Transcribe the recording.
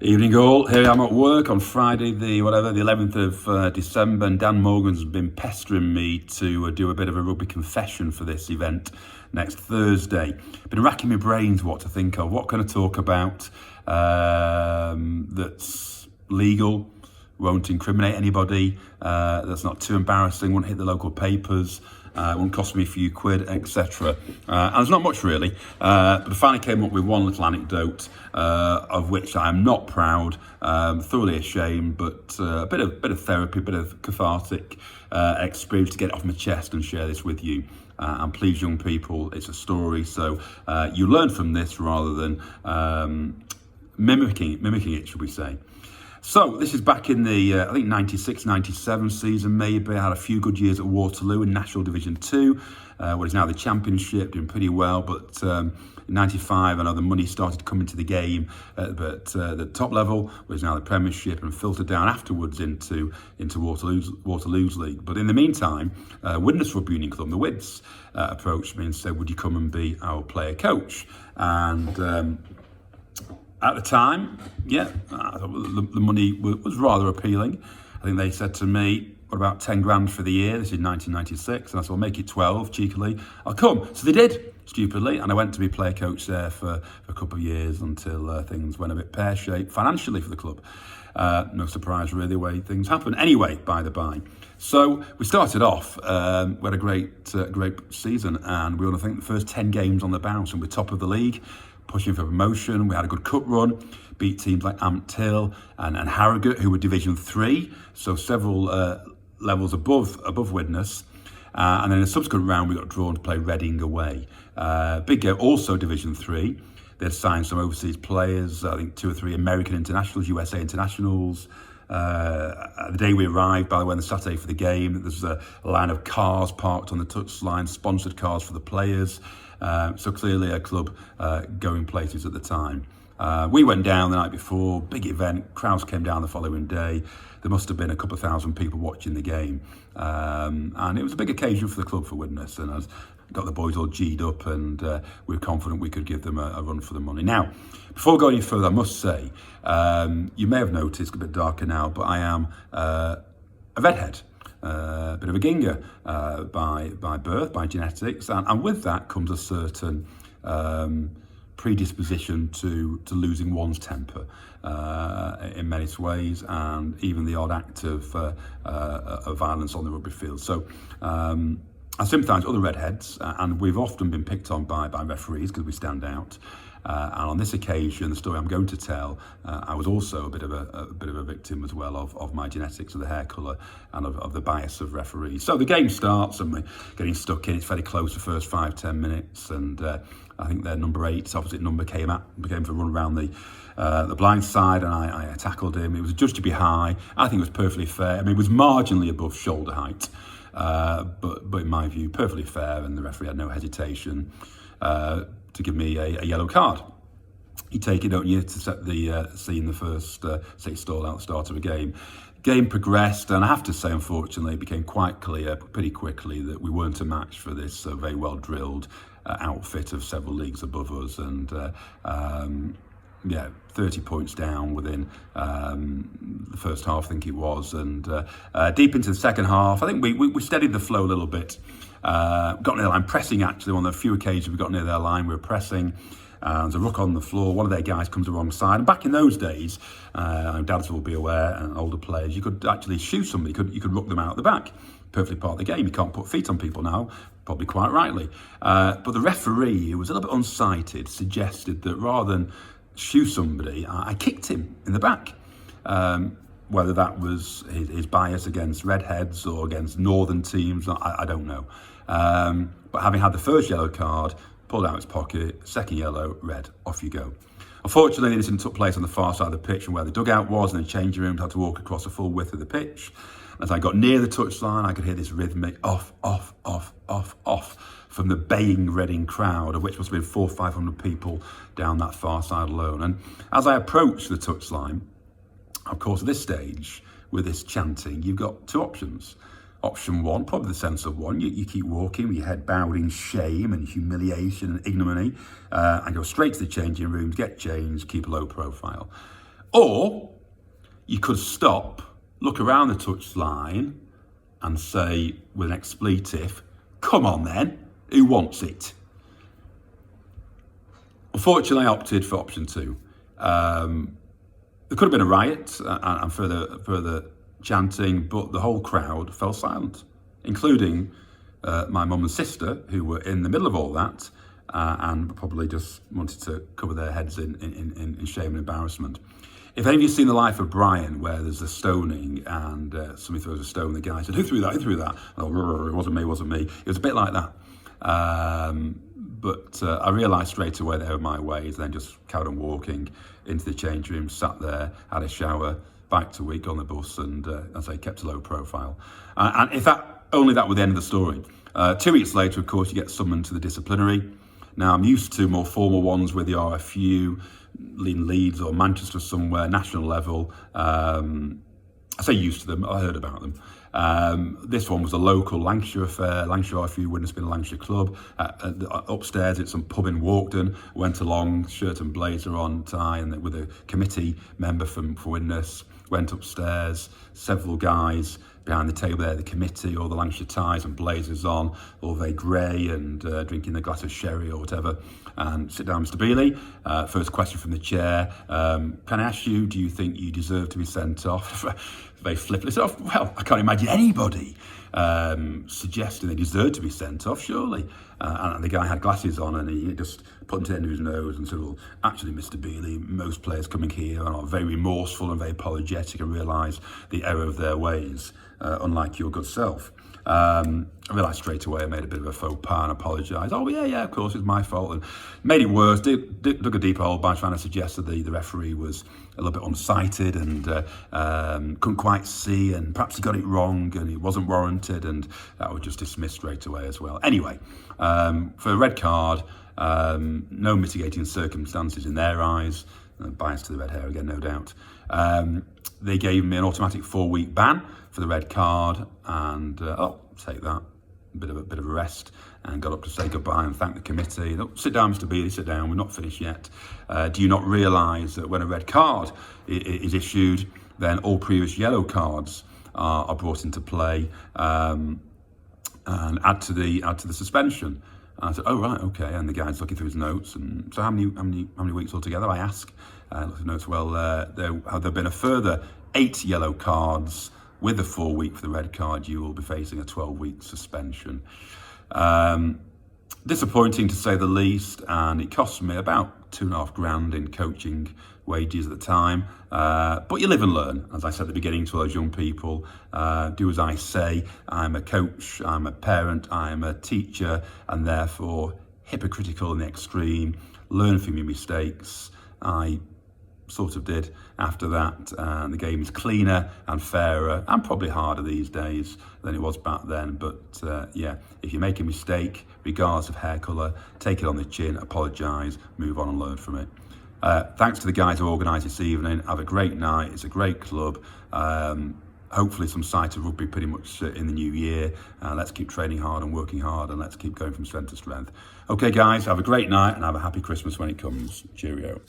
Evening all, here I am at work on Friday the 11th of December, and Dan Morgan's been pestering me to do a bit of a rugby confession for this event next Thursday. Been racking my brains what to think of, what can I talk about that's legal, won't incriminate anybody, that's not too embarrassing, won't hit the local papers, won't cost me a few quid, etc. And there's not much really, but I finally came up with one little anecdote of which I am not proud, thoroughly ashamed, but a bit of therapy, a bit of cathartic experience to get it off my chest and share this with you. And please, young people, it's a story, so you learn from this rather than mimicking it, should we say. So this is back in the, I think 96, 97 season maybe. I had a few good years at Waterloo in National Division 2, what is now the Championship, doing pretty well. But in 95, I know the money started to come into the game, but the top level was now the Premiership and filtered down afterwards into Waterloo's league. But in the meantime, Widnes Rugby Union Club, the Wids, approached me and said, would you come and be our player coach? And at the time, yeah, I thought the money was rather appealing. I think they said to me, what about 10 grand for the year? This is 1996. And I said, well, make it 12, cheekily. I'll come. So they did, stupidly. And I went to be player coach there for a couple of years until things went a bit pear-shaped financially for the club. No surprise, really, the way things happen. Anyway, by the by. So we started off, we had a great season, and we won, I think, the first 10 games on the bounce, and we're top of the league, pushing for promotion. We had a good cup run, beat teams like Ampthill and Harrogate, who were Division 3, so several levels above Widnes. And then in a subsequent round, we got drawn to play Reading away. Big game, also Division 3. They'd signed some overseas players, I think 2 or 3 American internationals, USA internationals. The day we arrived, by the way, on the Saturday for the game, there was a line of cars parked on the touchline, sponsored cars for the players. So clearly a club going places at the time. We went down the night before, big event, crowds came down the following day. There must have been a couple of thousand people watching the game. And it was a big occasion for the club for Widnes, and I got the boys all G'd up, and we were confident we could give them a run for the money. Now, before going any further, I must say, you may have noticed, it's a bit darker now, but I am a redhead. A bit of a ginger by birth, by genetics, and with that comes a certain predisposition to losing one's temper in many ways, and even the odd act of violence on the rugby field. So I sympathise with other redheads, and we've often been picked on by referees because we stand out. And on this occasion, the story I'm going to tell, I was also a bit of a victim as well of my genetics, of the hair colour, and of the bias of referees. So the game starts, and we're getting stuck in. It's very close the first 5-10 minutes, and I think their number 8, opposite number, came for a run around the blind side, and I tackled him. It was judged to be high. I think it was perfectly fair. I mean, it was marginally above shoulder height, but in my view, perfectly fair, and the referee had no hesitation to give me a yellow card. You take it, don't you, to set the scene, the first stall out the start of a game. Game progressed, and I have to say, unfortunately, it became quite clear pretty quickly that we weren't a match for this very well drilled outfit of several leagues above us, and 30 points down within the first half, I think it was, and deep into the second half, I think we steadied the flow a little bit. Got near the line, pressing actually, on a few occasions we got near their line, we were pressing. There's a ruck on the floor, one of their guys comes the wrong side, and back in those days, dads will be aware, and older players, you could actually shoot somebody, you could ruck them out the back. Perfectly part of the game. You can't put feet on people now, probably quite rightly. But the referee, who was a little bit unsighted, suggested that rather than shoot somebody, I kicked him in the back. Whether that was his bias against redheads or against northern teams, I don't know. But having had the first yellow card, pulled out his pocket, second yellow, red, off you go. Unfortunately, this took place on the far side of the pitch from where the dugout was, and the changing room had to walk across the full width of the pitch. As I got near the touchline, I could hear this rhythmic off, off, off, off, off from the baying Reading crowd, of which must have been 400 or 500 people down that far side alone. And as I approached the touchline, of course, at this stage, with this chanting, you've got two options. Option one, probably the sensible one, you keep walking with your head bowed in shame and humiliation and ignominy, and go straight to the changing rooms, get changed, keep a low profile. Or you could stop, look around the touchline and say with an expletive, come on then, who wants it? Unfortunately, I opted for option 2. There could have been a riot and further chanting, but the whole crowd fell silent, including my mum and sister, who were in the middle of all that and probably just wanted to cover their heads in shame and embarrassment. If any of you have seen The Life of Brian, where there's a stoning and somebody throws a stone, the guy said, who threw that? Who threw that? And it wasn't me. It was a bit like that. But I realised straight away they were my ways, then just carried on walking into the change room, sat there, had a shower, back to week on the bus, and as I kept a low profile. And if only that were the end of the story. 2 weeks later, of course, you get summoned to the disciplinary. Now, I'm used to more formal ones where there are a few in Leeds or Manchester somewhere, national level. I say used to them, I heard about them. This one was a local Lancashire affair. Lancashire RFU Witness been a Lancashire club. Upstairs at some pub in Walkden, went along, shirt and blazer on, tie, and with a committee member for Witness. Went upstairs, several guys behind the table there, the committee, all the Lancashire ties and blazers on, all very grey and drinking a glass of sherry or whatever. And sit down, Mr. Bealey. First question from the chair. Can I ask you, do you think you deserve to be sent off? Very flippantly said, well, I can't imagine anybody suggesting they deserve to be sent off, surely. And the guy had glasses on and he just put them to the end of his nose and said, well, actually, Mr. Bealey, most players coming here are very remorseful and very apologetic and realise the error of their ways, unlike your good self. I realised straight away I made a bit of a faux pas and apologised. Oh, yeah, of course, it's my fault. And made it worse, dug a deeper hole by trying to suggest that the referee was a little bit unsighted and couldn't quite see, and perhaps he got it wrong and it wasn't warranted, and that was just dismissed straight away as well. Anyway, for a red card, no mitigating circumstances in their eyes, bias to the red hair again, no doubt. They gave me an automatic 4-week ban for the red card, and take that, a bit of a rest, and got up to say goodbye and thank the committee. Sit down, Mr. Bealey, sit down. We're not finished yet. Do you not realise that when a red card is issued, then all previous yellow cards are brought into play and add to the suspension? And I said, oh, right, okay. And the guy's looking through his notes. And so how many weeks altogether, I ask? Look at the notes, well, there have been a further 8 yellow cards. With the 4-week for the red card, you will be facing a 12-week suspension. Disappointing to say the least, and it cost me about $2,500 in coaching wages at the time. But you live and learn, as I said at the beginning to all those young people. Do as I say. I'm a coach, I'm a parent, I'm a teacher, and therefore hypocritical in the extreme. Learn from your mistakes. I sort of did after that, and the game is cleaner and fairer and probably harder these days than it was back then. But yeah, if you make a mistake, regardless of hair colour, take it on the chin, apologise, move on and learn from it. Thanks to the guys who organised this evening. Have a great night. It's a great club. Hopefully some sight of rugby pretty much in the new year. Let's keep training hard and working hard, and let's keep going from strength to strength. Okay guys, have a great night and have a happy Christmas when it comes. Cheerio.